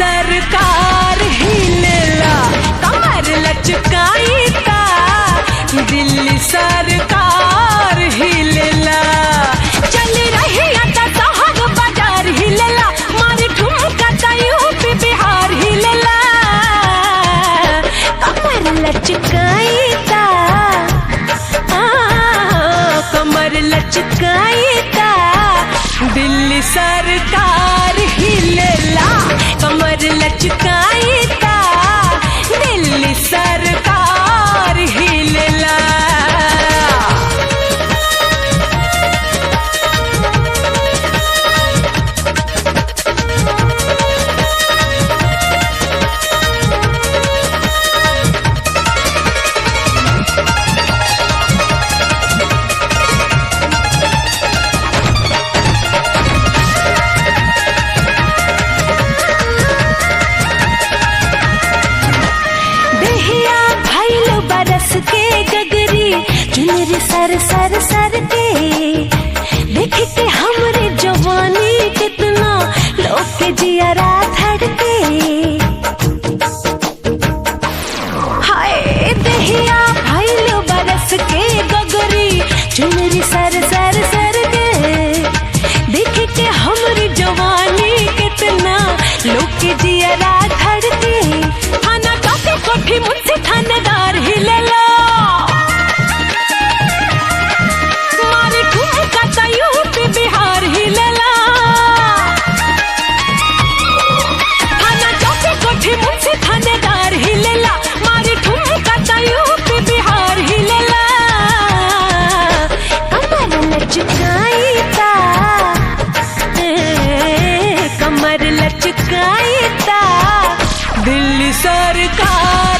सरकार हिलेला कमर लचकाई ता दिल्ली सरकार हिलेला चल रही आता शहर बाजार हिलेला मारी ठुमका ता यूपी बिहार हिलेला कमर लचकाई ता कमर लचकाई ता दिल्ली सरकार हिलेला कमर लचकाई ता दिल्ली सरकार हिलेला। के गगरी चुनरी सर सर सर के देख के हमरे जवानी कितना लोग के जियरा धड़के हाय दहिया भइल बरस के गगरी चुनरी सर सर सर के देख के हमरे जवानी कितना लोग के जियरा धड़के थाना टोके कोठी मुझसे थानेदार हिलेला बिहार हिलेला थाना चौके कोठी मुझसे थानेदार हिलेला मारी ठुमका ता यूपी बिहार हिलेला कमर लचकाई ता कमर लचकाई ता दिल्ली सरकार